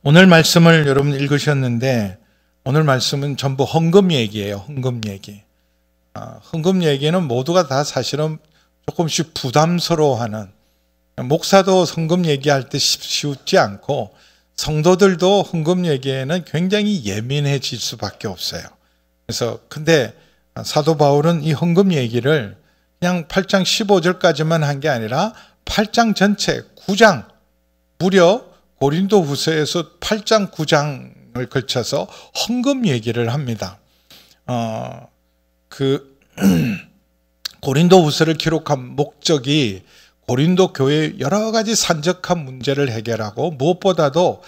오늘 말씀을 여러분 읽으셨는데 오늘 말씀은 전부 헌금 얘기예요. 헌금 얘기. 헌금 얘기는 모두가 다 사실은 조금씩 부담스러워하는, 목사도 헌금 얘기할 때 쉽지 않고 성도들도 헌금 얘기에는 굉장히 예민해질 수밖에 없어요. 그래서 근데 사도 바울은 이 헌금 얘기를 그냥 8장 15절까지만 한 게 아니라 8장 전체 9장, 무려 고린도 후서에서 8장 9장을 걸쳐서 헌금 얘기를 합니다. 고린도 후서를 기록한 목적이 고린도 교회의 여러 가지 산적한 문제를 해결하고, 무엇보다도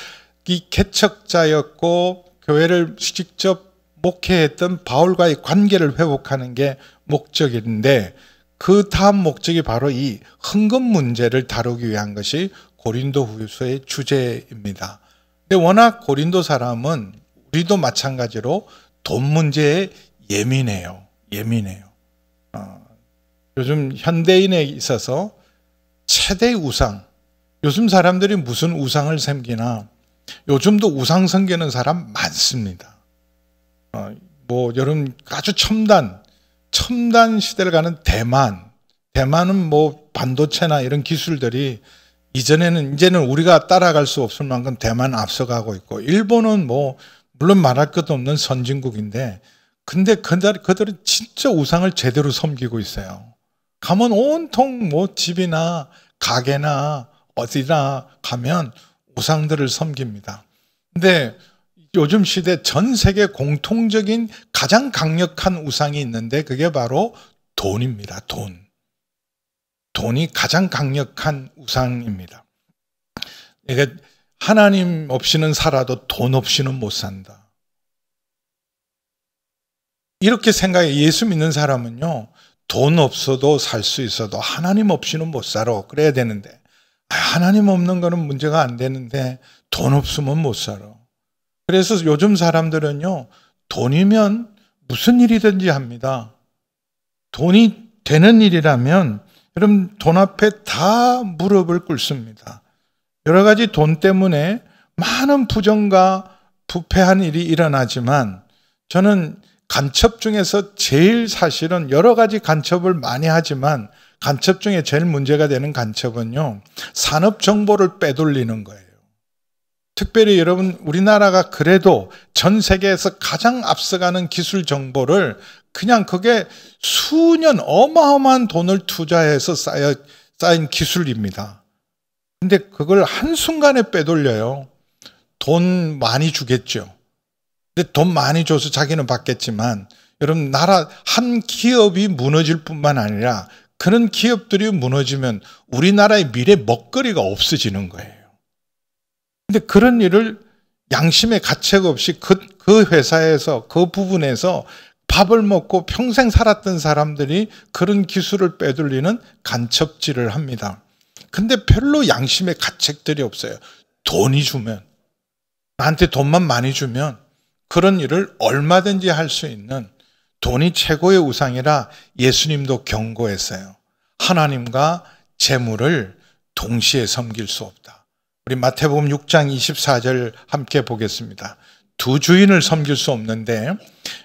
이 개척자였고 교회를 직접 목회했던 바울과의 관계를 회복하는 게 목적인데, 그 다음 목적이 바로 이 헌금 문제를 다루기 위한 것이 고린도 후서의 주제입니다. 근데 워낙 고린도 사람은 우리도 마찬가지로 돈 문제에 예민해요. 요즘 현대인에 있어서 최대의 우상, 요즘 사람들이 무슨 우상을 섬기나, 요즘도 우상 섬기는 사람 많습니다. 여러분 아주 첨단 시대를 가는 대만은 반도체나 이런 기술들이 이제는 우리가 따라갈 수 없을 만큼 대만 앞서가고 있고, 일본은 물론 말할 것도 없는 선진국인데, 근데 그들은 진짜 우상을 제대로 섬기고 있어요. 가면 온통 집이나 가게나 어디나 가면 우상들을 섬깁니다. 근데 요즘 시대 전 세계 공통적인 가장 강력한 우상이 있는데 그게 바로 돈입니다. 돈이 가장 강력한 우상입니다. 그러니까 하나님 없이는 살아도 돈 없이는 못 산다. 이렇게 생각해. 예수 믿는 사람은요, 돈 없어도 살 수 있어도 하나님 없이는 못 살아. 그래야 되는데, 하나님 없는 거는 문제가 안 되는데 돈 없으면 못 살아. 그래서 요즘 사람들은요, 돈이면 무슨 일이든지 합니다. 돈이 되는 일이라면 여러분 돈 앞에 다 무릎을 꿇습니다. 여러 가지 돈 때문에 많은 부정과 부패한 일이 일어나지만, 저는 간첩 중에서 제일 사실은 여러 가지 간첩을 많이 하지만 간첩 중에 제일 문제가 되는 간첩은요, 산업 정보를 빼돌리는 거예요. 특별히 여러분 우리나라가 그래도 전 세계에서 가장 앞서가는 기술 정보를 그냥 그게 수년 어마어마한 돈을 투자해서 쌓인 기술입니다. 근데 그걸 한순간에 빼돌려요. 돈 많이 주겠죠. 근데 돈 많이 줘서 자기는 받겠지만, 여러분 나라 한 기업이 무너질 뿐만 아니라 그런 기업들이 무너지면 우리나라의 미래 먹거리가 없어지는 거예요. 근데 그런 일을 양심의 가책 없이 그 회사에서, 그 부분에서 밥을 먹고 평생 살았던 사람들이 그런 기술을 빼돌리는 간첩질을 합니다. 근데 별로 양심의 가책들이 없어요. 돈이 주면, 나한테 돈만 많이 주면 그런 일을 얼마든지 할 수 있는, 돈이 최고의 우상이라 예수님도 경고했어요. 하나님과 재물을 동시에 섬길 수 없다. 우리 마태복음 6장 24절 함께 보겠습니다. 두 주인을 섬길 수 없는데,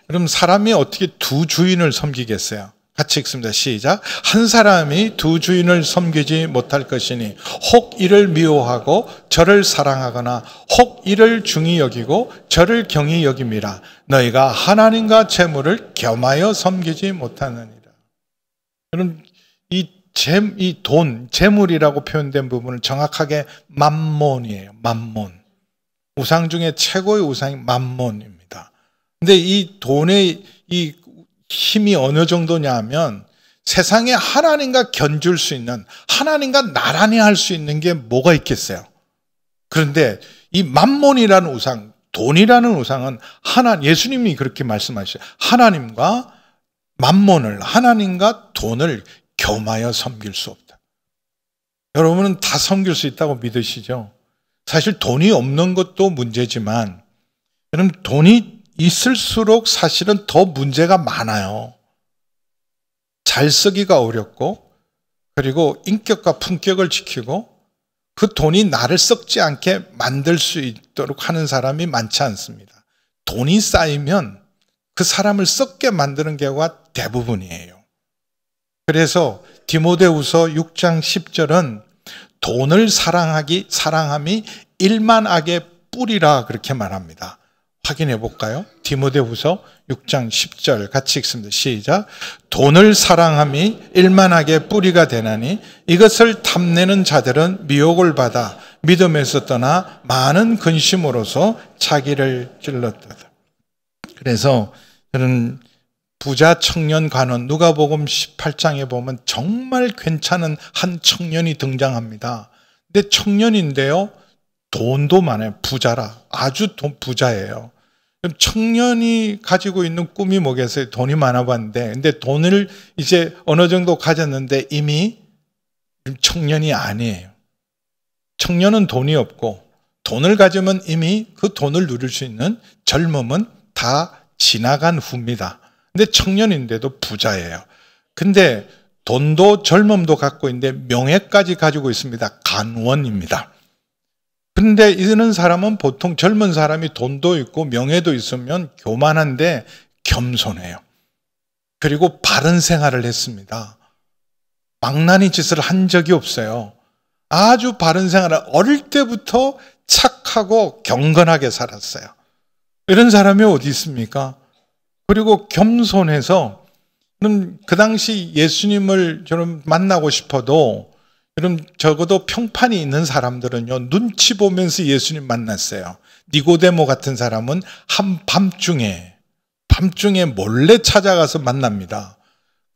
그럼 사람이 어떻게 두 주인을 섬기겠어요? 같이 읽습니다. 시작. 한 사람이 두 주인을 섬기지 못할 것이니 혹 이를 미워하고 저를 사랑하거나 혹 이를 중히 여기고 저를 경히 여김이라. 너희가 하나님과 재물을 겸하여 섬기지 못하느니라. 그럼 이 돈, 재물이라고 표현된 부분은 정확하게 맘몬이에요. 맘몬. 우상 중에 최고의 우상이 맘몬입니다. 근데 이 돈의 이 힘이 어느 정도냐 하면, 세상에 하나님과 견줄 수 있는, 하나님과 나란히 할 수 있는 게 뭐가 있겠어요? 그런데 이 맘몬이라는 우상, 돈이라는 우상은 예수님이 그렇게 말씀하셨어요. 하나님과 맘몬을, 하나님과 돈을 겸하여 섬길 수 없다. 여러분은 다 섬길 수 있다고 믿으시죠? 사실 돈이 없는 것도 문제지만, 여러분 돈이 있을수록 사실은 더 문제가 많아요. 잘 쓰기가 어렵고, 그리고 인격과 품격을 지키고, 그 돈이 나를 썩지 않게 만들 수 있도록 하는 사람이 많지 않습니다. 돈이 쌓이면 그 사람을 썩게 만드는 경우가 대부분이에요. 그래서 디모데후서 6장 10절은 돈을 사랑함이 일만악의 뿌리라 그렇게 말합니다. 확인해 볼까요? 디모데후서 6장 10절 같이 읽습니다. 시작. 돈을 사랑함이 일만악의 뿌리가 되나니 이것을 탐내는 자들은 미혹을 받아 믿음에서 떠나 많은 근심으로서 자기를 찔렀다. 그래서 이런 부자 청년 관원 누가복음 18장에 보면 정말 괜찮은 한 청년이 등장합니다. 근데 청년인데요, 돈도 많아요. 부자라. 아주 부자예요. 청년이 가지고 있는 꿈이 뭐겠어요? 돈이 많아 봤는데, 근데 돈을 이제 어느 정도 가졌는데 이미 청년이 아니에요. 청년은 돈이 없고, 돈을 가지면 이미 그 돈을 누릴 수 있는 젊음은 다 지나간 후입니다. 근데 청년인데도 부자예요. 근데 돈도 젊음도 갖고 있는데 명예까지 가지고 있습니다. 간원입니다. 근데 이런 사람은 보통 젊은 사람이 돈도 있고 명예도 있으면 교만한데 겸손해요. 그리고 바른 생활을 했습니다. 망나니 짓을 한 적이 없어요. 아주 바른 생활을 어릴 때부터 착하고 경건하게 살았어요. 이런 사람이 어디 있습니까? 그리고 겸손해서 그 당시 예수님을 저는 만나고 싶어도 여러분 적어도 평판이 있는 사람들은요 눈치 보면서 예수님 만났어요. 니고데모 같은 사람은 밤중에 몰래 찾아가서 만납니다.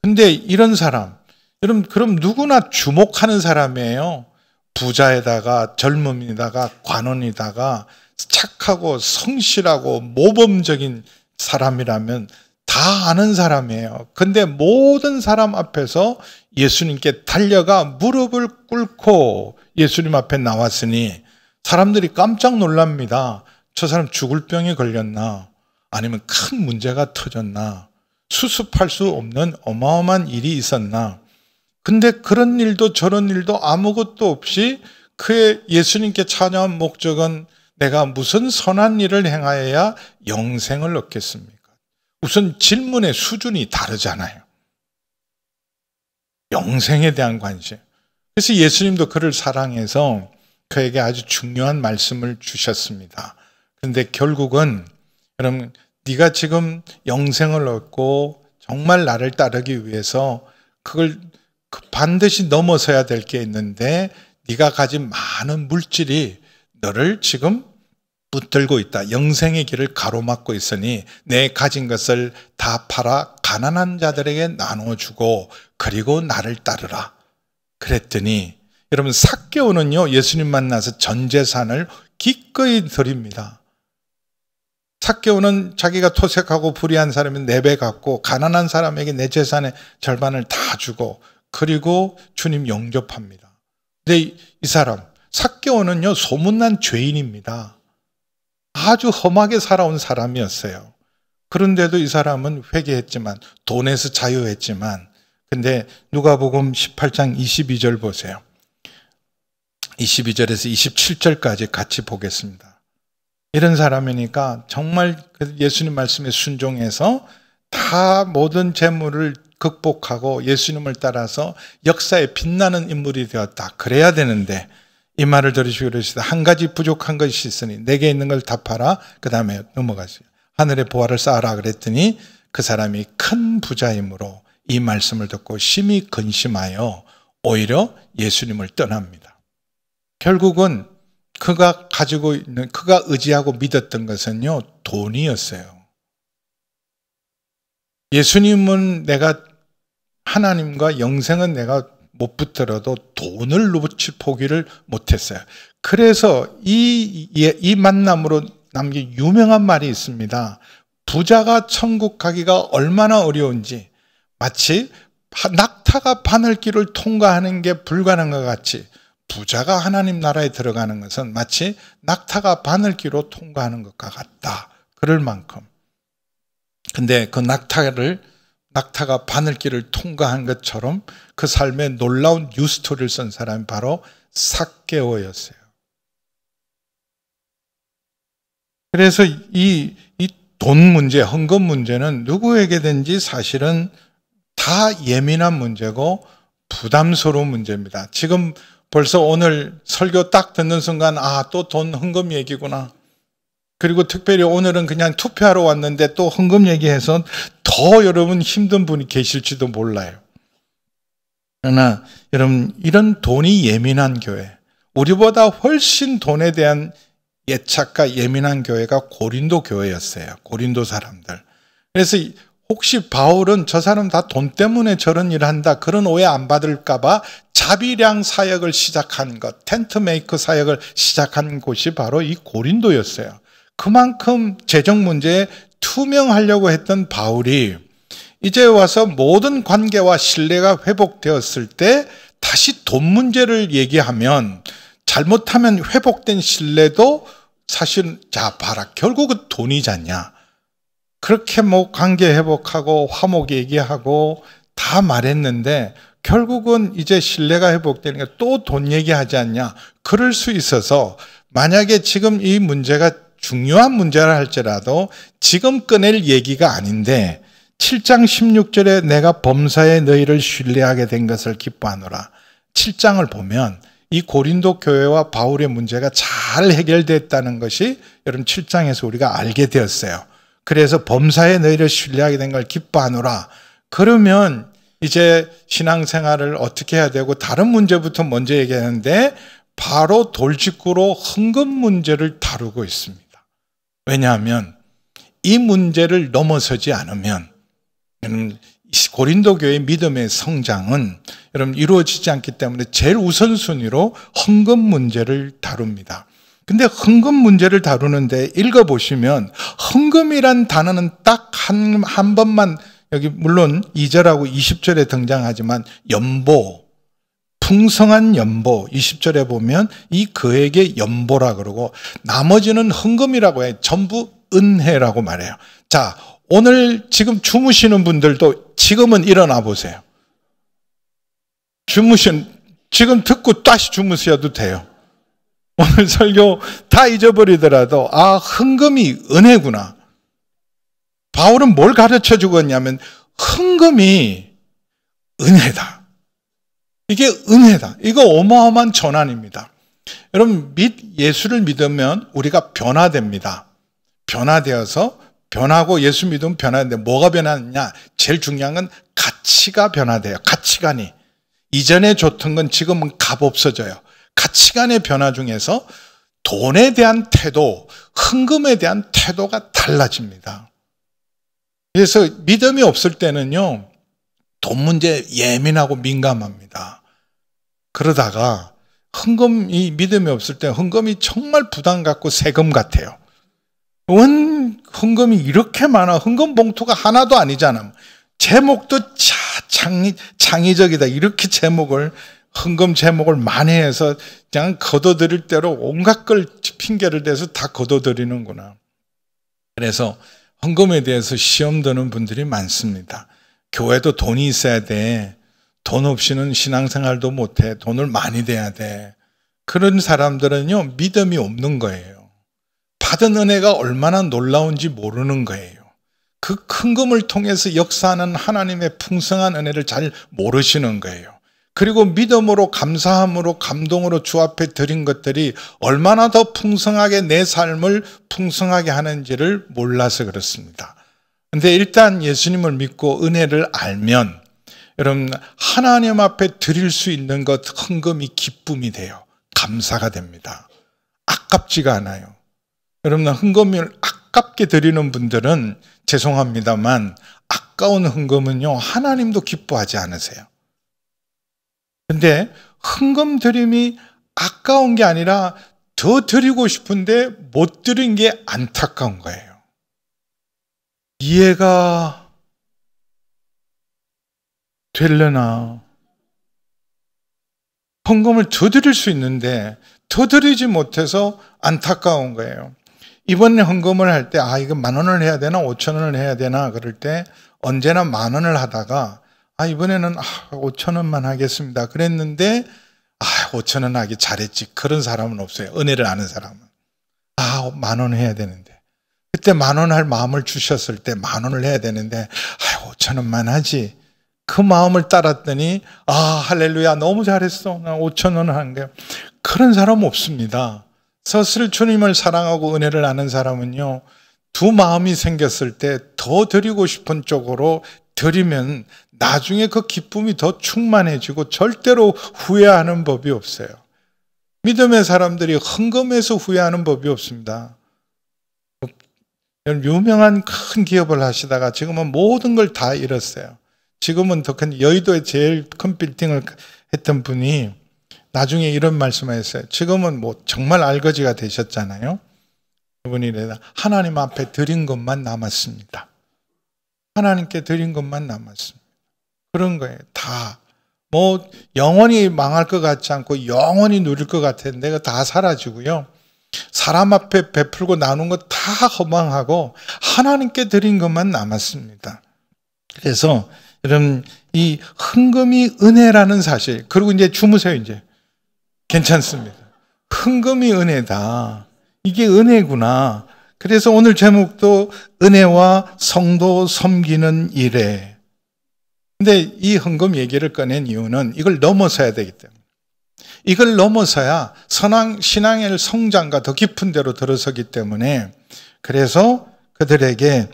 근데 이런 사람 여러분 그럼 누구나 주목하는 사람이에요. 부자에다가 젊음에다가 관원에다가 착하고 성실하고 모범적인 사람이라면 다 아는 사람이에요. 근데 모든 사람 앞에서 예수님께 달려가 무릎을 꿇고 예수님 앞에 나왔으니 사람들이 깜짝 놀랍니다. 저 사람 죽을 병에 걸렸나? 아니면 큰 문제가 터졌나? 수습할 수 없는 어마어마한 일이 있었나? 근데 그런 일도 저런 일도 아무것도 없이 그의 예수님께 찾아온 목적은 내가 무슨 선한 일을 행하여야 영생을 얻겠습니까? 우선 질문의 수준이 다르잖아요. 영생에 대한 관심. 그래서 예수님도 그를 사랑해서 그에게 아주 중요한 말씀을 주셨습니다. 그런데 결국은 여러분 네가 지금 영생을 얻고 정말 나를 따르기 위해서 그걸 반드시 넘어서야 될 게 있는데 네가 가진 많은 물질이 너를 지금 붙들고 있다. 영생의 길을 가로막고 있으니 내 가진 것을 다 팔아 가난한 자들에게 나눠주고 그리고 나를 따르라. 그랬더니 여러분 삭개오는요 예수님 만나서 전 재산을 기꺼이 드립니다. 삭개오는 자기가 토색하고 불의한 사람이 4배 갚고 가난한 사람에게 내 재산의 절반을 다 주고 그리고 주님 영접합니다. 근데 이 사람 삭개오는요 소문난 죄인입니다. 아주 험하게 살아온 사람이었어요. 그런데도 이 사람은 회개했지만 돈에서 자유했지만 근데 누가복음 18장 22절 보세요. 22절에서 27절까지 같이 보겠습니다. 이런 사람이니까 정말 예수님 말씀에 순종해서 다 모든 재물을 극복하고 예수님을 따라서 역사에 빛나는 인물이 되었다. 그래야 되는데 이 말을 들으시고 그러시다. 한 가지 부족한 것이 있으니 내게 있는 걸 다 팔아 그 다음에 넘어가세요. 하늘의 보화를 쌓아라 그랬더니 그 사람이 큰 부자이므로 이 말씀을 듣고 심히 근심하여 오히려 예수님을 떠납니다. 결국은 그가 가지고 있는 그가 의지하고 믿었던 것은요 돈이었어요. 예수님은 내가 하나님과 영생은 내가 못 붙들어도 돈을 놓칠 포기를 못했어요. 그래서 이 만남으로 남긴 유명한 말이 있습니다. 부자가 천국 가기가 얼마나 어려운지 마치 낙타가 바늘길을 통과하는 게 불가능한 것 같이 부자가 하나님 나라에 들어가는 것은 마치 낙타가 바늘길로 통과하는 것과 같다. 그럴 만큼. 근데 그 낙타가 바늘길을 통과한 것처럼 그 삶에 놀라운 뉴스토리를 쓴 사람이 바로 삭개오였어요. 그래서 이 돈 문제, 헌금 문제는 누구에게든지 사실은 다 예민한 문제고 부담스러운 문제입니다. 지금 벌써 오늘 설교 딱 듣는 순간 또 돈 헌금 얘기구나. 그리고 특별히 오늘은 그냥 투표하러 왔는데 또 헌금 얘기해서 더 여러분 힘든 분이 계실지도 몰라요. 그러나 여러분, 이런 돈이 예민한 교회, 우리보다 훨씬 돈에 대한 예착과 예민한 교회가 고린도 교회였어요. 고린도 사람들. 그래서 혹시 바울은 저 사람 다 돈 때문에 저런 일을 한다, 그런 오해 안 받을까 봐 자비량 사역을 시작한 것, 텐트 메이커 사역을 시작한 곳이 바로 이 고린도였어요. 그만큼 재정 문제에 투명하려고 했던 바울이 이제 와서 모든 관계와 신뢰가 회복되었을 때 다시 돈 문제를 얘기하면, 잘못하면 회복된 신뢰도 사실 봐라, 결국은 돈이잖냐. 그렇게 관계 회복하고 화목 얘기하고 다 말했는데 결국은 이제 신뢰가 회복되는 게 또 돈 얘기하지 않냐. 그럴 수 있어서, 만약에 지금 이 문제가 중요한 문제라 할지라도 지금 꺼낼 얘기가 아닌데 7장 16절에 내가 범사에 너희를 신뢰하게 된 것을 기뻐하노라. 7장을 보면 이 고린도 교회와 바울의 문제가 잘 해결됐다는 것이 여러분 7장에서 우리가 알게 되었어요. 그래서 범사에 너희를 신뢰하게 된 걸 기뻐하노라. 그러면 이제 신앙생활을 어떻게 해야 되고 다른 문제부터 먼저 얘기하는데 바로 돌직구로 헌금 문제를 다루고 있습니다. 왜냐하면 이 문제를 넘어서지 않으면 고린도 교회의 믿음의 성장은 여러분 이루어지지 않기 때문에 제일 우선순위로 헌금 문제를 다룹니다. 근데 헌금 문제를 다루는데 읽어보시면 헌금이란 단어는 딱 한 번만, 여기 물론 2절하고 20절에 등장하지만 연보, 풍성한 연보, 20절에 보면 이 그에게 연보라 그러고 나머지는 헌금이라고 해요. 전부 은혜라고 말해요. 자, 오늘 지금 주무시는 분들도 지금은 일어나 보세요. 지금 듣고 다시 주무셔도 돼요. 오늘 설교 다 잊어버리더라도 헌금이 은혜구나. 바울은 뭘 가르쳐 주겠냐면 헌금이 은혜다. 이게 은혜다. 이거 어마어마한 전환입니다. 여러분, 예수를 믿으면 우리가 변화됩니다. 변화되어서 변하고 예수 믿으면 변하는데 뭐가 변하느냐? 제일 중요한 건 가치가 변화돼요. 가치관이. 이전에 좋던 건 지금은 값 없어져요. 가치관의 변화 중에서 돈에 대한 태도, 헌금에 대한 태도가 달라집니다. 그래서 믿음이 없을 때는요, 돈 문제에 예민하고 민감합니다. 그러다가 헌금이 믿음이 없을 때 헌금이 정말 부담 갖고 세금 같아요. 헌금이 이렇게 많아. 헌금 봉투가 하나도 아니잖아. 제목도 창의적이다. 이렇게 헌금 제목을 많이 해서 그냥 거둬들일 대로 온갖 걸 핑계를 대서 다 거둬들이는구나. 그래서 헌금에 대해서 시험 드는 분들이 많습니다. 교회도 돈이 있어야 돼. 돈 없이는 신앙생활도 못해. 돈을 많이 대야 돼. 그런 사람들은요, 믿음이 없는 거예요. 받은 은혜가 얼마나 놀라운지 모르는 거예요. 그 큰 금을 통해서 역사하는 하나님의 풍성한 은혜를 잘 모르시는 거예요. 그리고 믿음으로, 감사함으로, 감동으로 주 앞에 드린 것들이 얼마나 더 풍성하게 내 삶을 풍성하게 하는지를 몰라서 그렇습니다. 근데 일단 예수님을 믿고 은혜를 알면 여러분, 하나님 앞에 드릴 수 있는 것, 헌금이 기쁨이 돼요. 감사가 됩니다. 아깝지가 않아요. 여러분, 헌금을 아깝게 드리는 분들은 죄송합니다만 아까운 헌금은요, 하나님도 기뻐하지 않으세요. 근데 헌금 드림이 아까운 게 아니라 더 드리고 싶은데 못 드린 게 안타까운 거예요. 이해가 되려나? 헌금을 더 드릴 수 있는데 더 드리지 못해서 안타까운 거예요. 이번에 헌금을 할 때 이거 10,000원을 해야 되나 5,000원을 해야 되나 그럴 때 언제나 10,000원을 하다가 이번에는 5,000원만 하겠습니다. 그랬는데 5천 원 하기 잘했지. 그런 사람은 없어요. 은혜를 아는 사람은. 10,000원 해야 되는데. 그때 10,000원 할 마음을 주셨을 때 10,000원을 해야 되는데 5천 원만 하지. 그 마음을 따랐더니 할렐루야 너무 잘했어. 나 5천 원 한 게. 그런 사람 없습니다. 사실 주님을 사랑하고 은혜를 아는 사람은요. 두 마음이 생겼을 때 더 드리고 싶은 쪽으로 드리면 나중에 그 기쁨이 더 충만해지고 절대로 후회하는 법이 없어요. 믿음의 사람들이 헌금해서 후회하는 법이 없습니다. 유명한 큰 기업을 하시다가 지금은 모든 걸 다 잃었어요. 지금은 더 큰 여의도에 제일 큰 빌딩을 했던 분이 나중에 이런 말씀을 했어요. 지금은 정말 알거지가 되셨잖아요. 그분이 하나님 앞에 드린 것만 남았습니다. 하나님께 드린 것만 남았습니다. 그런 거예요. 다. 영원히 망할 것 같지 않고 영원히 누릴 것 같은데 그거 다 사라지고요. 사람 앞에 베풀고 나눈 거 다 허망하고 하나님께 드린 것만 남았습니다. 그래서 여러분 이 헌금이 은혜라는 사실, 그리고 이제 주무세요. 이제 괜찮습니다. 헌금이 은혜다. 이게 은혜구나. 그래서 오늘 제목도 은혜와 성도 섬기는 일에. 근데 이 헌금 얘기를 꺼낸 이유는 이걸 넘어서야 되기 때문에. 이걸 넘어서야 신앙의 성장과 더 깊은 데로 들어서기 때문에, 그래서 그들에게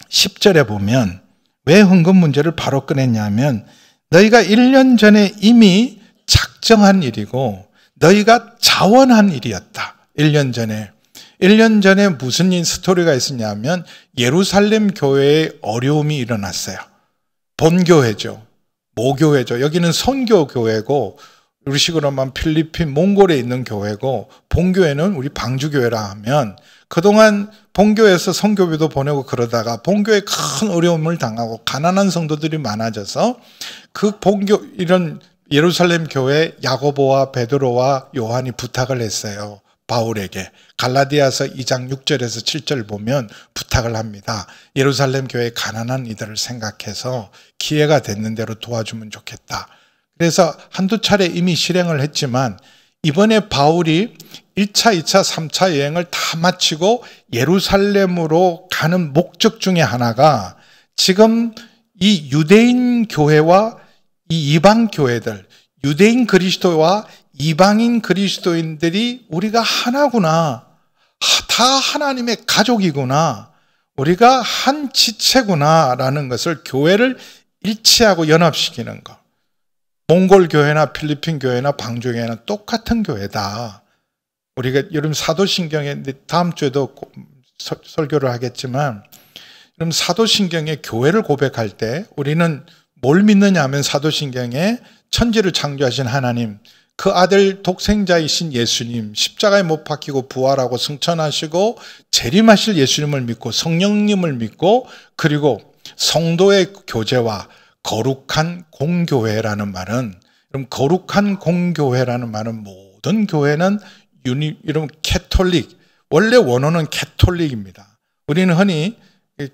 10절에 보면 왜 헌금 문제를 바로 꺼냈냐면 너희가 1년 전에 이미 작정한 일이고 너희가 자원한 일이었다. 1년 전에 무슨 스토리가 있었냐면 예루살렘 교회에 어려움이 일어났어요. 본교회죠. 모교회죠. 여기는 선교교회고 우리식으로 하면 필리핀, 몽골에 있는 교회고, 본교회는 우리 방주교회라 하면 그동안 본교에서 선교비도 보내고 그러다가 본교에 큰 어려움을 당하고 가난한 성도들이 많아져서 그 본교, 이런 예루살렘 교회 야고보와 베드로와 요한이 부탁을 했어요. 바울에게. 갈라디아서 2장 6절에서 7절 보면 부탁을 합니다. 예루살렘 교회 가난한 이들을 생각해서 기회가 됐는 대로 도와주면 좋겠다. 그래서 한두 차례 이미 실행을 했지만 이번에 바울이 1차, 2차, 3차 여행을 다 마치고 예루살렘으로 가는 목적 중에 하나가 지금 이 유대인 교회와 이 이방 교회들, 유대인 그리스도와 이방인 그리스도인들이 우리가 하나구나. 다 하나님의 가족이구나. 우리가 한 지체구나 라는 것을 교회를 일치하고 연합시키는 것. 몽골 교회나 필리핀 교회나 방주 교회는 똑같은 교회다. 우리가 여러분 사도신경에 다음 주에도 설교를 하겠지만 여러분 사도신경에 교회를 고백할 때 우리는 뭘 믿느냐 하면 사도신경에 천지를 창조하신 하나님, 그 아들 독생자이신 예수님, 십자가에 못 박히고 부활하고 승천하시고 재림하실 예수님을 믿고 성령님을 믿고, 그리고 성도의 교제와 거룩한 공교회라는 말은, 그럼 거룩한 공교회라는 말은 모든 교회는 이런 캐톨릭, 원래 원어는 캐톨릭입니다. 우리는 흔히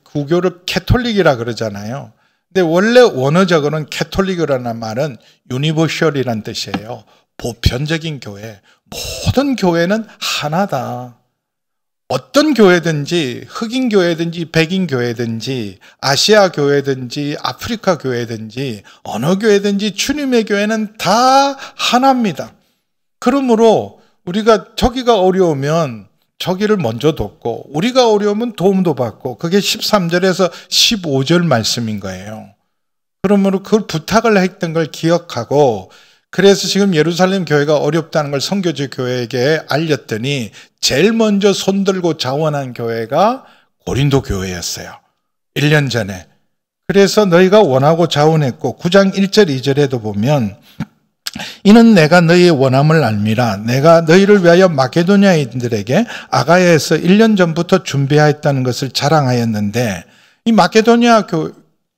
구교를 캐톨릭이라 그러잖아요. 근데 원래 원어적으로는 캐톨릭이라는 말은 유니버셜이라는 뜻이에요. 보편적인 교회. 모든 교회는 하나다. 어떤 교회든지, 흑인 교회든지, 백인 교회든지, 아시아 교회든지, 아프리카 교회든지, 어느 교회든지 주님의 교회는 다 하나입니다. 그러므로 우리가 저기가 어려우면 저기를 먼저 돕고, 우리가 어려우면 도움도 받고, 그게 13절에서 15절 말씀인 거예요. 그러므로 그 부탁을 했던 걸 기억하고, 그래서 지금 예루살렘 교회가 어렵다는 걸 선교지 교회에게 알렸더니 제일 먼저 손들고 자원한 교회가 고린도 교회였어요. 1년 전에. 그래서 너희가 원하고 자원했고 9장 1절 2절에도 보면 이는 내가 너희의 원함을 알미라. 내가 너희를 위하여 마게도냐인들에게 아가야에서 1년 전부터 준비하였다는 것을 자랑하였는데, 이 마게도냐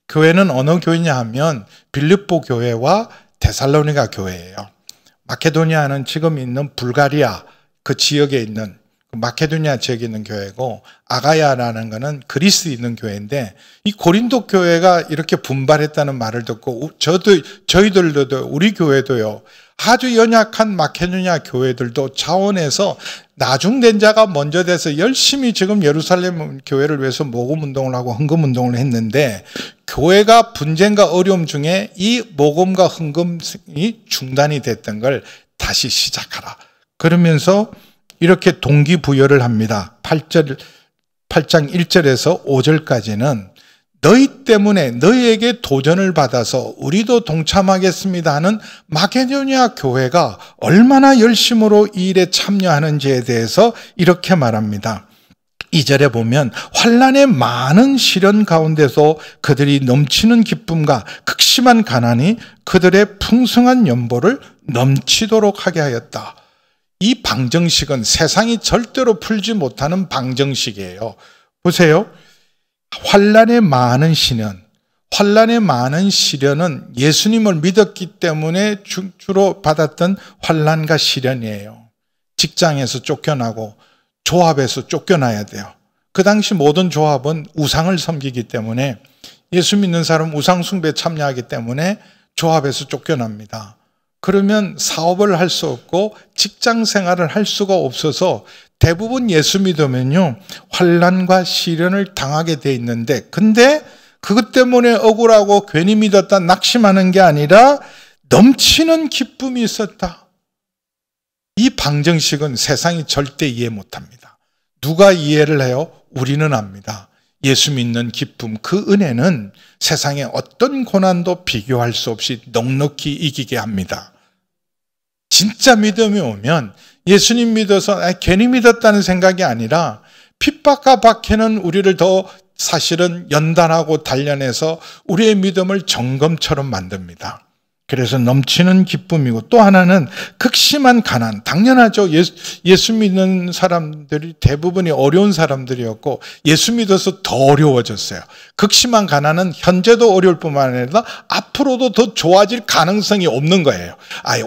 교회는 어느 교회냐 하면 빌립보 교회와 데살로니가 교회예요. 마케도니아는 지금 있는 불가리아 그 지역에 있는 마케도니아 지역에 있는 교회고, 아가야라는 거는 그리스에 있는 교회인데, 이 고린도 교회가 이렇게 분발했다는 말을 듣고 저희들도 우리 교회도요, 아주 연약한 마케도니아 교회들도 자원해서 나중된 자가 먼저 돼서 열심히 지금 예루살렘 교회를 위해서 모금 운동을 하고 헌금 운동을 했는데, 교회가 분쟁과 어려움 중에 이 모금과 헌금이 중단이 됐던 걸 다시 시작하라. 그러면서 이렇게 동기부여를 합니다. 8장 1절에서 5절까지는 너희 때문에 너희에게 도전을 받아서 우리도 동참하겠습니다 하는 마케도니아 교회가 얼마나 열심으로 이 일에 참여하는지에 대해서 이렇게 말합니다. 2절에 보면 환난의 많은 시련 가운데서 그들이 넘치는 기쁨과 극심한 가난이 그들의 풍성한 연보를 넘치도록 하게 하였다. 이 방정식은 세상이 절대로 풀지 못하는 방정식이에요. 보세요. 환난의 많은 시련은 예수님을 믿었기 때문에 주로 받았던 환난과 시련이에요. 직장에서 쫓겨나고 조합에서 쫓겨나야 돼요. 그 당시 모든 조합은 우상을 섬기기 때문에, 예수 믿는 사람은 우상 숭배에 참여하기 때문에 조합에서 쫓겨납니다. 그러면 사업을 할 수 없고 직장 생활을 할 수가 없어서 대부분 예수 믿으면요, 환난과 시련을 당하게 돼 있는데, 근데 그것 때문에 억울하고 괜히 믿었다 낙심하는 게 아니라 넘치는 기쁨이 있었다. 이 방정식은 세상이 절대 이해 못합니다. 누가 이해를 해요? 우리는 압니다. 예수 믿는 기쁨, 그 은혜는 세상의 어떤 고난도 비교할 수 없이 넉넉히 이기게 합니다. 진짜 믿음이 오면 예수님 믿어서 괜히 믿었다는 생각이 아니라 핍박과 박해는 우리를 더 사실은 연단하고 단련해서 우리의 믿음을 정금처럼 만듭니다. 그래서 넘치는 기쁨이고, 또 하나는 극심한 가난. 당연하죠. 예수 믿는 사람들이 대부분이 어려운 사람들이었고 예수 믿어서 더 어려워졌어요. 극심한 가난은 현재도 어려울 뿐만 아니라 앞으로도 더 좋아질 가능성이 없는 거예요.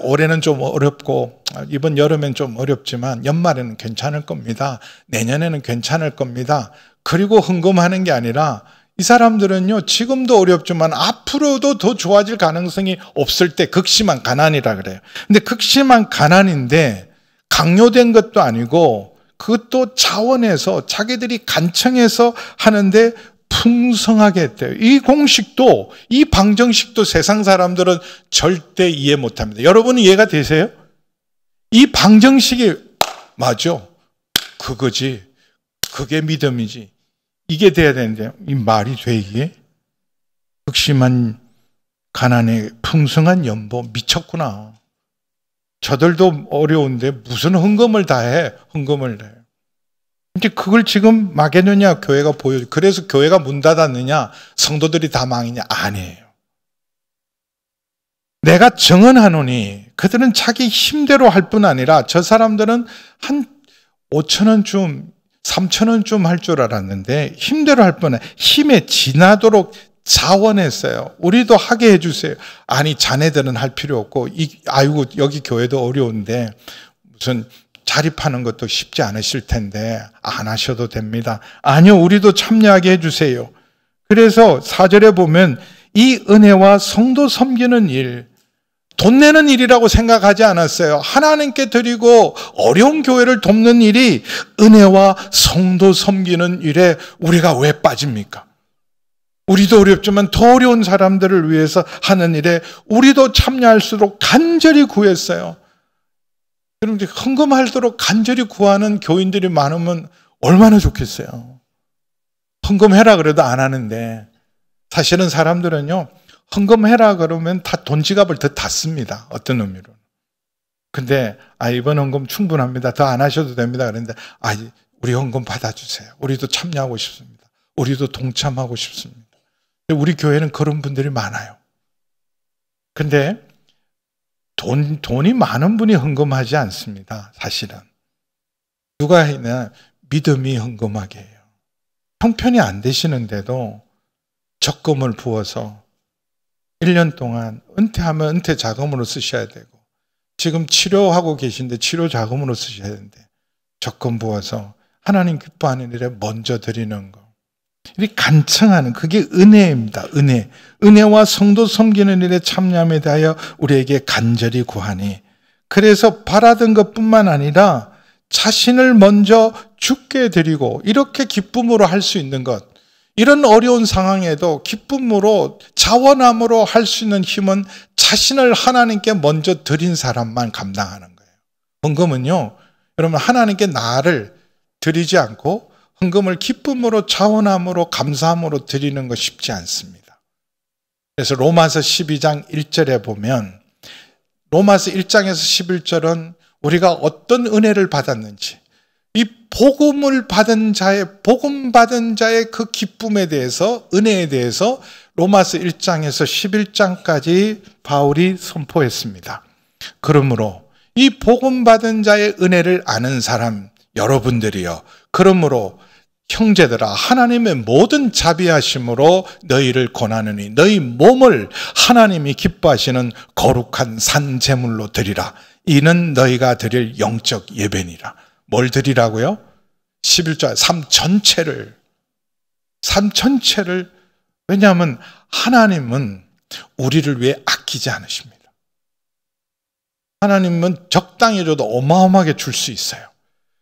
올해는 좀 어렵고 이번 여름엔 좀 어렵지만 연말에는 괜찮을 겁니다. 내년에는 괜찮을 겁니다. 그리고 헌금하는 게 아니라, 이 사람들은요, 지금도 어렵지만 앞으로도 더 좋아질 가능성이 없을 때 극심한 가난이라 그래요. 근데 극심한 가난인데 강요된 것도 아니고, 그것도 자원해서 자기들이 간청해서 하는데 풍성하게 했대요. 이 공식도, 이 방정식도 세상 사람들은 절대 이해 못합니다. 여러분 이해가 되세요? 이 방정식이 맞아, 그거지, 그게 믿음이지, 이게 돼야 되는데, 이 말이 돼 이게? 극심한 가난에 풍성한 연보, 미쳤구나. 저들도 어려운데 무슨 헌금을 다 해, 헌금을 해. 근데 그걸 지금 마게도니아 교회가 보여줘. 그래서 교회가 문 닫았느냐, 성도들이 다 망이냐? 아니에요. 내가 정언하노니, 그들은 자기 힘대로 할 뿐 아니라 저 사람들은 한 5,000원쯤 3,000원쯤 할 줄 알았는데 힘대로 할 뻔해. 힘에 지나도록 자원했어요. 우리도 하게 해주세요. 아니, 자네들은 할 필요 없고, 아이고 여기 교회도 어려운데 무슨 자립하는 것도 쉽지 않으실 텐데 안 하셔도 됩니다. 아니요, 우리도 참여하게 해주세요. 그래서 4절에 보면 이 은혜와 성도 섬기는 일, 돈 내는 일이라고 생각하지 않았어요. 하나님께 드리고 어려운 교회를 돕는 일이 은혜와 성도 섬기는 일에 우리가 왜 빠집니까? 우리도 어렵지만 더 어려운 사람들을 위해서 하는 일에 우리도 참여할수록 간절히 구했어요. 그럼 이제 헌금하도록 간절히 구하는 교인들이 많으면 얼마나 좋겠어요. 헌금해라 그래도 안 하는데, 사실은 사람들은요, 헌금해라 그러면 다 돈 지갑을 더 닫습니다. 어떤 의미로. 근데 이번 헌금 충분합니다. 더 안 하셔도 됩니다. 그런데 우리 헌금 받아주세요. 우리도 참여하고 싶습니다. 우리도 동참하고 싶습니다. 우리 교회는 그런 분들이 많아요. 근데 돈이 많은 분이 헌금하지 않습니다. 사실은. 누가 했냐? 믿음이 헌금하게 해요. 형편이 안 되시는데도 적금을 부어서 1년 동안 은퇴하면 은퇴 자금으로 쓰셔야 되고, 지금 치료하고 계신데 치료 자금으로 쓰셔야 되는데, 조건 부어서 하나님 기뻐하는 일에 먼저 드리는 거. 이 간청하는 그게 은혜입니다. 은혜. 은혜와 성도 섬기는 일에 참여함에 대하여 우리에게 간절히 구하니. 그래서 바라던 것뿐만 아니라 자신을 먼저 주께 드리고 이렇게 기쁨으로 할 수 있는 것. 이런 어려운 상황에도 기쁨으로 자원함으로 할 수 있는 힘은 자신을 하나님께 먼저 드린 사람만 감당하는 거예요. 헌금은요, 여러분 하나님께 나를 드리지 않고 헌금을 기쁨으로 자원함으로 감사함으로 드리는 거 쉽지 않습니다. 그래서 로마서 12장 1절에 보면 로마서 1장에서 11절은 우리가 어떤 은혜를 받았는지 이 복음 받은 자의 그 기쁨에 대해서 은혜에 대해서 로마서 1장에서 11장까지 바울이 선포했습니다. 그러므로 이 복음 받은 자의 은혜를 아는 사람 여러분들이요. 그러므로 형제들아 하나님의 모든 자비하심으로 너희를 권하느니 너희 몸을 하나님이 기뻐하시는 거룩한 산 제물로 드리라. 이는 너희가 드릴 영적 예배니라. 뭘 드리라고요? 11절 삶 전체를 왜냐하면 하나님은 우리를 위해 아끼지 않으십니다. 하나님은 적당히 줘도 어마어마하게 줄 수 있어요.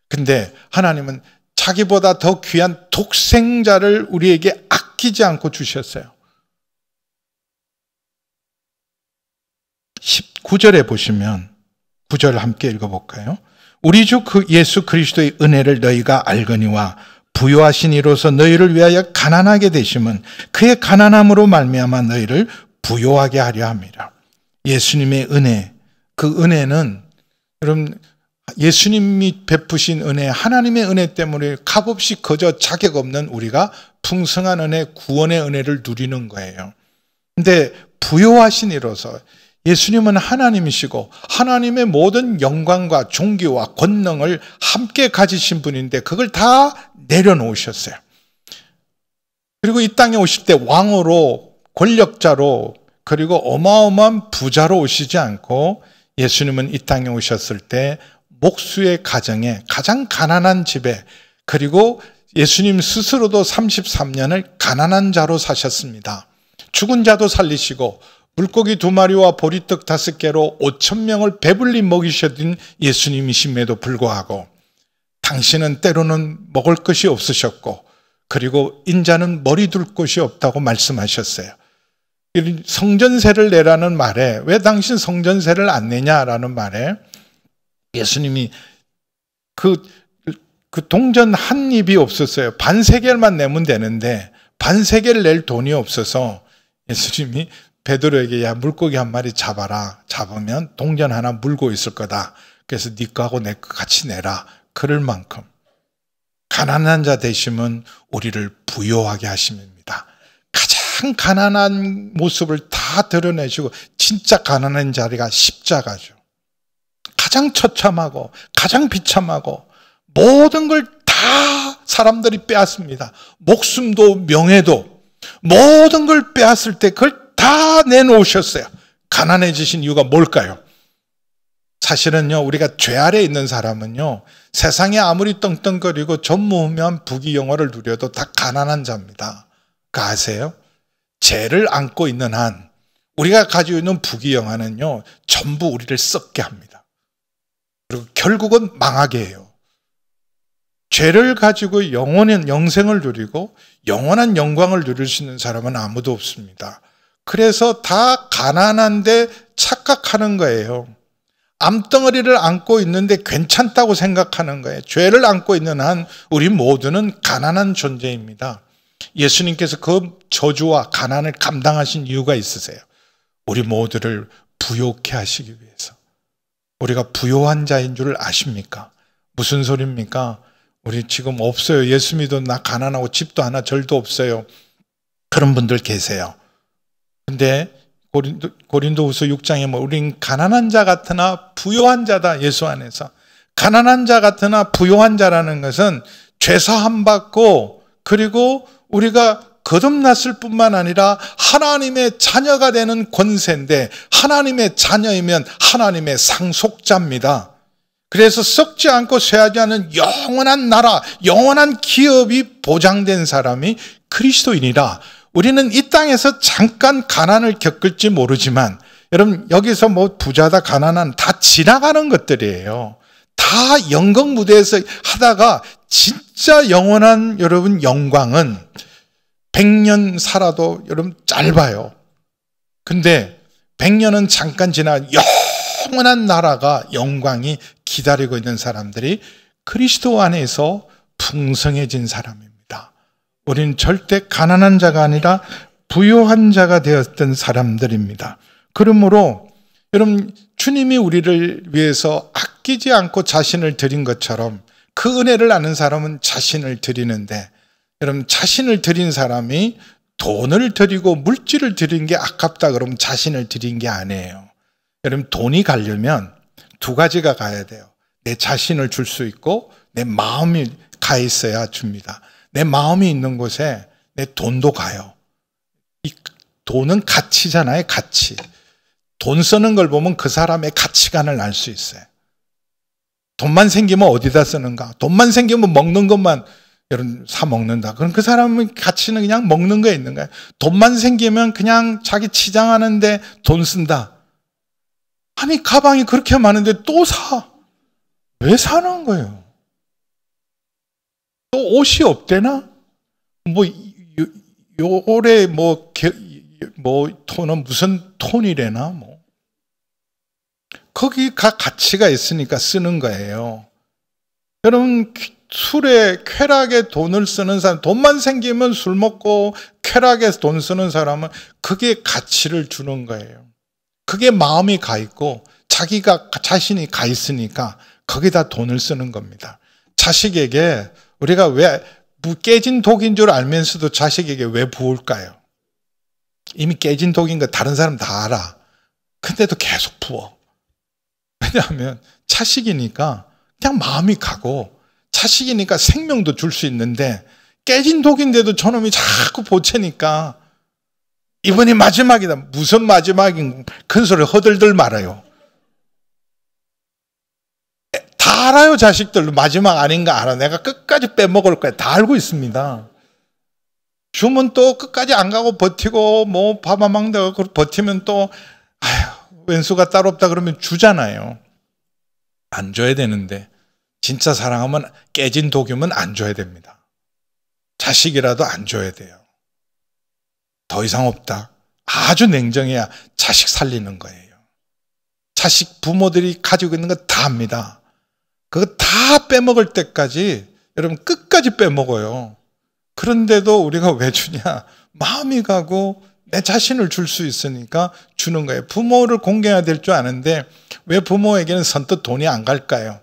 근데 하나님은 자기보다 더 귀한 독생자를 우리에게 아끼지 않고 주셨어요. 19절에 보시면 9절 함께 읽어볼까요? 우리 주 예수 그리스도의 은혜를 너희가 알거니와 부요하신 이로서 너희를 위하여 가난하게 되심은 그의 가난함으로 말미암아 너희를 부요하게 하려 함이라. 예수님의 은혜, 그 은혜는 여러분 예수님이 베푸신 은혜, 하나님의 은혜 때문에 값없이 거저 자격 없는 우리가 풍성한 은혜, 구원의 은혜를 누리는 거예요. 근데 부요하신 이로서 예수님은 하나님이시고 하나님의 모든 영광과 존귀와 권능을 함께 가지신 분인데 그걸 다 내려놓으셨어요. 그리고 이 땅에 오실 때 왕으로 권력자로 그리고 어마어마한 부자로 오시지 않고 예수님은 이 땅에 오셨을 때 목수의 가정에 가장 가난한 집에 그리고 예수님 스스로도 33년을 가난한 자로 사셨습니다. 죽은 자도 살리시고 물고기 2마리와 보리떡 5개로 5,000명을 배불리 먹이셨던 예수님이심에도 불구하고 당신은 때로는 먹을 것이 없으셨고 그리고 인자는 머리 둘 곳이 없다고 말씀하셨어요. 성전세를 내라는 말에 왜 당신 성전세를 안 내냐라는 말에 예수님이 그 동전 한 입이 없었어요. 반세겔만 내면 되는데 반세겔 낼 돈이 없어서 예수님이 베드로에게 야 물고기 한 마리 잡아라. 잡으면 동전 하나 물고 있을 거다. 그래서 네 거하고 내 거 같이 내라. 그럴 만큼 가난한 자 되시면 우리를 부요하게 하십니다. 가장 가난한 모습을 다 드러내시고 진짜 가난한 자리가 십자가죠. 가장 처참하고 가장 비참하고 모든 걸 다 사람들이 빼앗습니다. 목숨도 명예도 모든 걸 빼앗을 때 그걸 다 내놓으셨어요. 가난해지신 이유가 뭘까요? 사실은요 우리가 죄 아래 있는 사람은요 세상에 아무리 떵떵거리고 전무후무한 부귀영화를 누려도 다 가난한 자입니다. 그거 아세요? 죄를 안고 있는 한 우리가 가지고 있는 부귀영화는요 전부 우리를 썩게 합니다. 그리고 결국은 망하게 해요. 죄를 가지고 영원한 영생을 누리고 영원한 영광을 누릴 수 있는 사람은 아무도 없습니다. 그래서 다 가난한데 착각하는 거예요. 암덩어리를 안고 있는데 괜찮다고 생각하는 거예요. 죄를 안고 있는 한 우리 모두는 가난한 존재입니다. 예수님께서 그 저주와 가난을 감당하신 이유가 있으세요. 우리 모두를 부요케 하시기 위해서. 우리가 부요한 자인 줄 아십니까? 무슨 소리입니까? 우리 지금 없어요. 예수 믿어 나 가난하고 집도 하나 절도 없어요. 그런 분들 계세요. 근데 고린도후서 6장에 우린 가난한 자 같으나 부요한 자다. 예수 안에서. 가난한 자 같으나 부요한 자라는 것은 죄사함 받고 그리고 우리가 거듭났을 뿐만 아니라 하나님의 자녀가 되는 권세인데 하나님의 자녀이면 하나님의 상속자입니다. 그래서 썩지 않고 쇠하지 않은 영원한 나라, 영원한 기업이 보장된 사람이 그리스도인이라. 우리는 이 땅에서 잠깐 가난을 겪을지 모르지만, 여러분 여기서 뭐 부자다 가난한 다 지나가는 것들이에요. 다 영광 무대에서 하다가 진짜 영원한 여러분 영광은 100년 살아도 여러분 짧아요. 근데 100년은 잠깐 지나 영원한 나라가 영광이 기다리고 있는 사람들이 그리스도 안에서 풍성해진 사람입니다. 우리는 절대 가난한 자가 아니라 부유한 자가 되었던 사람들입니다. 그러므로 여러분 주님이 우리를 위해서 아끼지 않고 자신을 드린 것처럼 그 은혜를 아는 사람은 자신을 드리는데, 여러분 자신을 드린 사람이 돈을 드리고 물질을 드린 게 아깝다 그러면 자신을 드린 게 아니에요. 여러분 돈이 가려면 두 가지가 가야 돼요. 내 자신을 줄 수 있고 내 마음이 가 있어야 줍니다. 내 마음이 있는 곳에 내 돈도 가요. 이 돈은 가치잖아요. 가치. 돈 쓰는 걸 보면 그 사람의 가치관을 알 수 있어요. 돈만 생기면 어디다 쓰는가? 돈만 생기면 먹는 것만 여러분 사 먹는다. 그럼 그 사람의 가치는 그냥 먹는 거에 있는 거예요. 돈만 생기면 그냥 자기 치장하는데 돈 쓴다. 아니 가방이 그렇게 많은데 또 사. 왜 사는 거예요? 또 옷이 없대나? 올해 톤은 무슨 톤이래나? 거기가 가치가 있으니까 쓰는 거예요. 여러분 술에 쾌락에 돈을 쓰는 사람, 돈만 생기면 술 먹고 쾌락에 돈 쓰는 사람은 그게 가치를 주는 거예요. 그게 마음이 가 있고 자신이 가 있으니까 거기다 돈을 쓰는 겁니다. 자식에게 우리가 왜 깨진 독인 줄 알면서도 자식에게 왜 부을까요? 이미 깨진 독인 거 다른 사람 다 알아. 근데도 계속 부어. 왜냐하면 자식이니까 그냥 마음이 가고, 자식이니까 생명도 줄 수 있는데 깨진 독인데도 저놈이 자꾸 보채니까 이번이 마지막이다. 무슨 마지막인 큰 소리 허들들 말아요. 다 알아요. 자식들 마지막 아닌가 알아. 내가 끝까지 빼먹을 거야. 다 알고 있습니다. 주면 또 끝까지 안 가고 버티고 뭐 밥 안 먹는다고 버티면 또 왼수가 따로 없다 그러면 주잖아요. 안 줘야 되는데 진짜 사랑하면 깨진 독이면 안 줘야 됩니다. 자식이라도 안 줘야 돼요. 더 이상 없다. 아주 냉정해야 자식 살리는 거예요. 자식 부모들이 가지고 있는 거 다 합니다. 그거 다 빼먹을 때까지 여러분 끝까지 빼먹어요. 그런데도 우리가 왜 주냐? 마음이 가고 내 자신을 줄 수 있으니까 주는 거예요. 부모를 공경해야 될 줄 아는데 왜 부모에게는 선뜻 돈이 안 갈까요?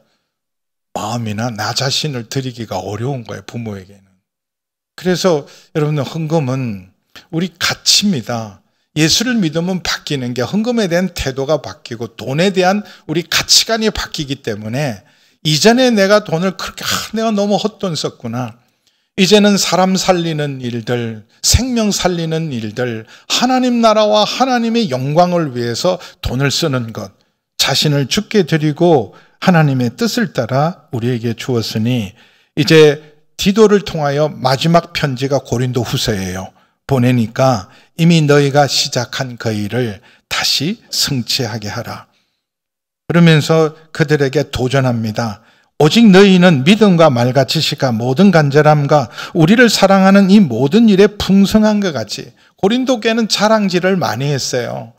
마음이나 나 자신을 드리기가 어려운 거예요. 부모에게는. 그래서 여러분 헌금은 우리 가치입니다. 예수를 믿으면 바뀌는 게 헌금에 대한 태도가 바뀌고 돈에 대한 우리 가치관이 바뀌기 때문에 이전에 내가 돈을 그렇게 내가 너무 헛돈 썼구나. 이제는 사람 살리는 일들, 생명 살리는 일들, 하나님 나라와 하나님의 영광을 위해서 돈을 쓰는 것, 자신을 주께 드리고 하나님의 뜻을 따라 우리에게 주었으니 이제 디도를 통하여 마지막 편지가 고린도 후서예요. 보내니까 이미 너희가 시작한 그 일을 다시 성취하게 하라. 그러면서 그들에게 도전합니다. 오직 너희는 믿음과 말과 지식과 모든 간절함과 우리를 사랑하는 이 모든 일에 풍성한 것 같이. 고린도 교회는 자랑질을 많이 했어요.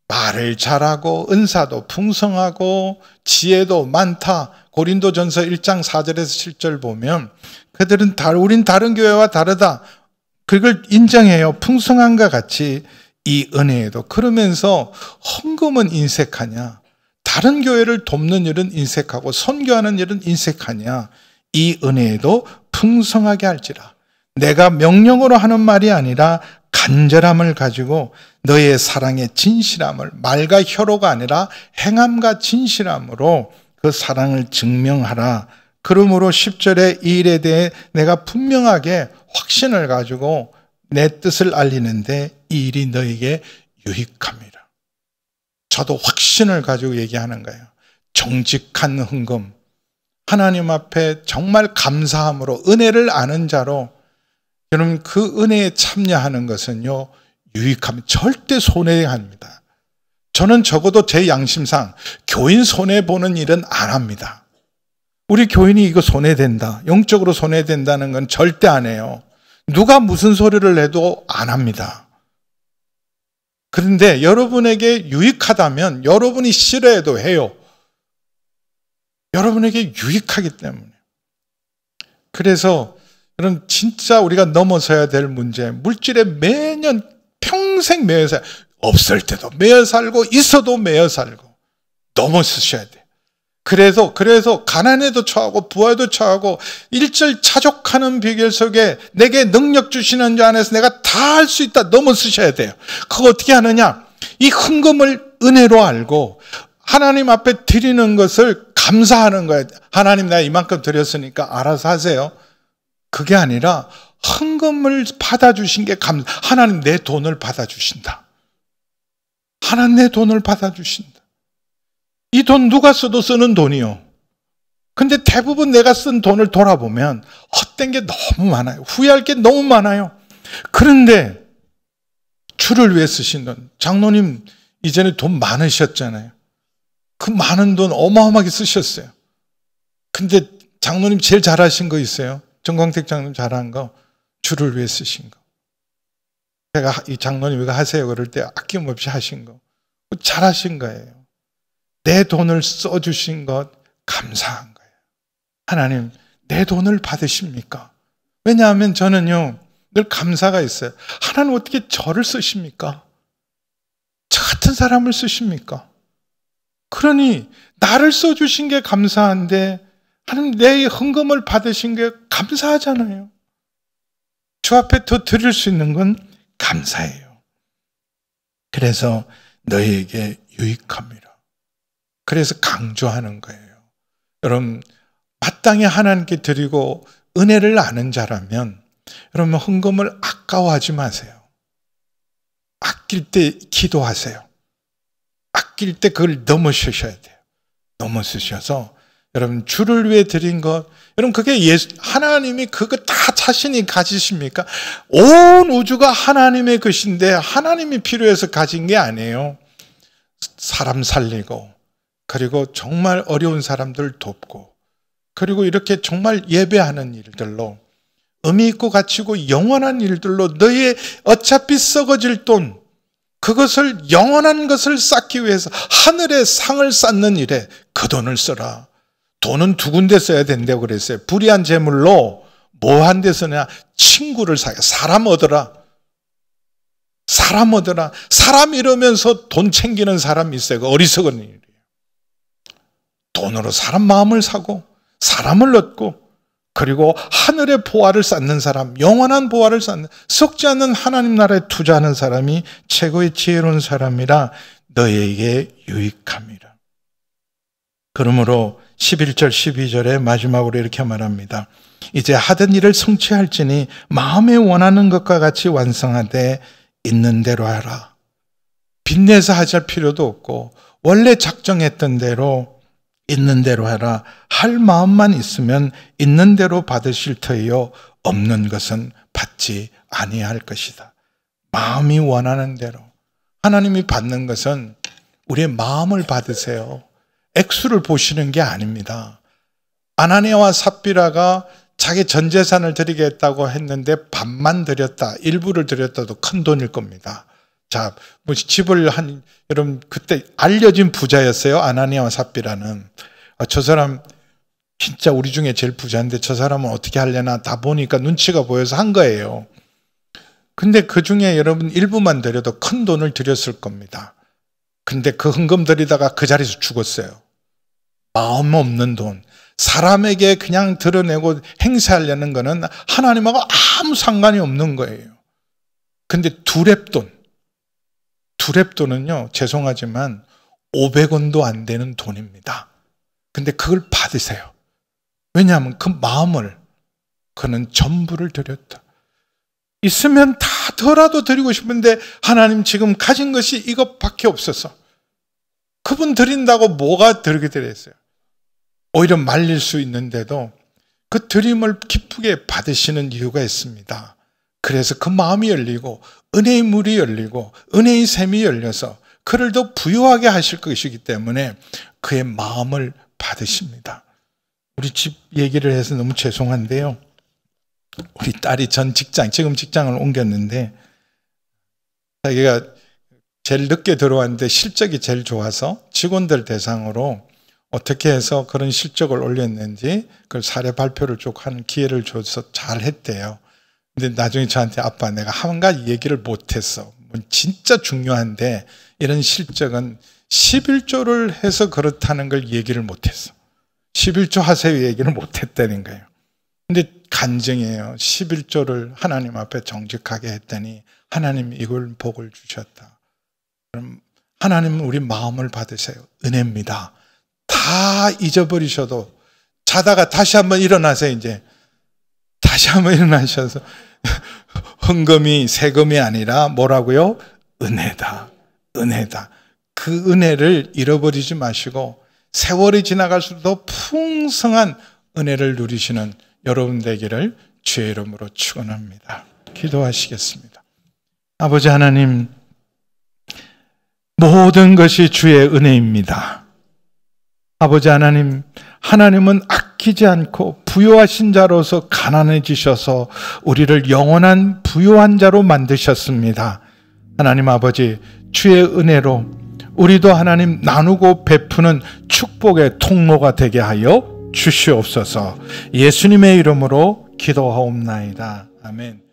말을 잘하고 은사도 풍성하고 지혜도 많다. 고린도전서 1장 4절에서 7절 보면 그들은 우린 다른 교회와 다르다. 그걸 인정해요. 풍성한 것 같이 이 은혜에도. 그러면서 헌금은 인색하냐? 다른 교회를 돕는 일은 인색하고 선교하는 일은 인색하냐? 이 은혜에도 풍성하게 할지라. 내가 명령으로 하는 말이 아니라 간절함을 가지고 너의 사랑의 진실함을 말과 혀로가 아니라 행함과 진실함으로 그 사랑을 증명하라. 그러므로 10절에 이 일에 대해 내가 분명하게 확신을 가지고 내 뜻을 알리는데 이 일이 너에게 유익함이라. 저도 확신을 가지고 얘기하는 거예요. 정직한 헌금, 하나님 앞에 정말 감사함으로 은혜를 아는 자로 여러분 그 은혜에 참여하는 것은요 유익하면 절대 손해합니다. 저는 적어도 제 양심상 교인 손해보는 일은 안 합니다. 우리 교인이 이거 손해된다, 영적으로 손해된다는 건 절대 안 해요. 누가 무슨 소리를 해도 안 합니다. 그런데 여러분에게 유익하다면 여러분이 싫어해도 해요. 여러분에게 유익하기 때문에. 그래서 여러분 진짜 우리가 넘어서야 될 문제, 물질에 매년 평생 매여 살고, 없을 때도 매여 살고 있어도 매여 살고 넘어 쓰셔야 돼요. 그래서 가난에도 처하고 부활도 처하고 일절차족하는 비결 속에 내게 능력 주시는 자 안에서 내가 다 할 수 있다 넘어 쓰셔야 돼요. 그거 어떻게 하느냐? 이 헌금을 은혜로 알고 하나님 앞에 드리는 것을 감사하는 거예요. 하나님 내가 이만큼 드렸으니까 알아서 하세요. 그게 아니라 헌금을 받아주신 게 하나님 내 돈을 받아주신다. 하나님 내 돈을 받아주신다. 이 돈 누가 써도 쓰는 돈이요. 근데 대부분 내가 쓴 돈을 돌아보면 헛된 게 너무 많아요. 후회할 게 너무 많아요. 그런데 주를 위해 쓰신 돈, 장로님 이전에 돈 많으셨잖아요. 그 많은 돈 어마어마하게 쓰셨어요. 근데 장로님 제일 잘하신 거 있어요? 정광택 장로님 잘한 거, 주를 위해 쓰신 거. 제가 이 장로님 이거 하세요 그럴 때 아낌없이 하신 거 잘하신 거예요. 내 돈을 써주신 것 감사한 거예요. 하나님 내 돈을 받으십니까? 왜냐하면 저는요 늘 감사가 있어요. 하나님 어떻게 저를 쓰십니까? 저 같은 사람을 쓰십니까? 그러니 나를 써주신 게 감사한데 하나님 내 헌금을 받으신 게 감사하잖아요. 주 앞에 더 드릴 수 있는 건 감사해요. 그래서 너희에게 유익합니다. 그래서 강조하는 거예요. 여러분 마땅히 하나님께 드리고 은혜를 아는 자라면 여러분 헌금을 아까워하지 마세요. 아낄 때 기도하세요. 아낄 때 그걸 넘어 쓰셔야 돼요. 넘어 쓰셔서 여러분 주를 위해 드린 것, 여러분 그게 하나님이 그거 다 자신이 가지십니까? 온 우주가 하나님의 것인데 하나님이 필요해서 가진 게 아니에요. 사람 살리고 그리고 정말 어려운 사람들 돕고 그리고 이렇게 정말 예배하는 일들로 의미 있고 가치 있고 영원한 일들로 너의 어차피 썩어질 돈, 그것을 영원한 것을 쌓기 위해서 하늘의 상을 쌓는 일에 그 돈을 써라. 돈은 두 군데 써야 된다고 그랬어요. 불의한 재물로 뭐 한 데 쓰냐? 친구를 사요. 사람 얻어라. 사람 얻어라. 사람 이러면서 돈 챙기는 사람이 있어요. 그 어리석은 일이에요. 돈으로 사람 마음을 사고 사람을 얻고 그리고 하늘의 보화를 쌓는 사람, 영원한 보화를 쌓는, 썩지 않는 하나님 나라에 투자하는 사람이 최고의 지혜로운 사람이라 너희에게 유익합니다. 그러므로 11절 12절에 마지막으로 이렇게 말합니다. 이제 하던 일을 성취할지니 마음에 원하는 것과 같이 완성하되 있는 대로 하라. 빚내서 하실 필요도 없고 원래 작정했던 대로 있는 대로 하라. 할 마음만 있으면 있는 대로 받으실 터이요 없는 것은 받지 아니할 것이다. 마음이 원하는 대로. 하나님이 받는 것은 우리의 마음을 받으세요. 액수를 보시는 게 아닙니다. 아나니아와 삽비라가 자기 전 재산을 드리겠다고 했는데 반만 드렸다, 일부를 드렸다도 큰 돈일 겁니다. 자, 뭐 집을 여러분 그때 알려진 부자였어요. 아나니아와 삽비라는. 저 사람 진짜 우리 중에 제일 부자인데 저 사람은 어떻게 하려나 다 보니까 눈치가 보여서 한 거예요. 근데 그 중에 여러분 일부만 드려도 큰 돈을 드렸을 겁니다. 근데 그 헌금 드리다가 그 자리에서 죽었어요. 마음 없는 돈. 사람에게 그냥 드러내고 행세하려는 거는 하나님하고 아무 상관이 없는 거예요. 근데 두랩돈은요, 죄송하지만 500원도 안 되는 돈입니다. 근데 그걸 받으세요. 왜냐하면 그 마음을, 그는 전부를 드렸다. 있으면 다 더라도 드리고 싶은데 하나님 지금 가진 것이 이것밖에 없어서 그분 드린다고 뭐가 들게 되겠어요? 오히려 말릴 수 있는데도 그 드림을 기쁘게 받으시는 이유가 있습니다. 그래서 그 마음이 열리고 은혜의 물이 열리고 은혜의 샘이 열려서 그를 더 부유하게 하실 것이기 때문에 그의 마음을 받으십니다. 우리 집 얘기를 해서 너무 죄송한데요. 우리 딸이 지금 직장을 옮겼는데 자기가 제일 늦게 들어왔는데 실적이 제일 좋아서 직원들 대상으로 어떻게 해서 그런 실적을 올렸는지 그걸 사례 발표를 쭉 하는 기회를 줘서 잘 했대요. 근데 나중에 저한테 아빠 내가 한 가지 얘기를 못했어. 진짜 중요한데 이런 실적은 11조를 해서 그렇다는 걸 얘기를 못했어. 11조 하세요 얘기를 못했다는 거예요. 근데 간증이에요. 11조를 하나님 앞에 정직하게 했더니 하나님이 이걸 복을 주셨다. 그럼 하나님은 우리 마음을 받으세요. 은혜입니다. 다 잊어버리셔도 자다가 다시 한번 일어나세요. 이제 다시 한번 일어나셔서 헌금이 세금이 아니라 뭐라고요? 은혜다. 은혜다. 그 은혜를 잃어버리지 마시고 세월이 지나갈수록 더 풍성한 은혜를 누리시는 여러분 되기를 주의 이름으로 축원합니다. 기도하시겠습니다. 아버지 하나님, 모든 것이 주의 은혜입니다. 아버지 하나님, 하나님은 아끼지 않고 부유하신 자로서 가난해지셔서 우리를 영원한 부유한 자로 만드셨습니다. 하나님 아버지, 주의 은혜로 우리도 하나님 나누고 베푸는 축복의 통로가 되게 하여 주시옵소서. 예수님의 이름으로 기도하옵나이다. 아멘.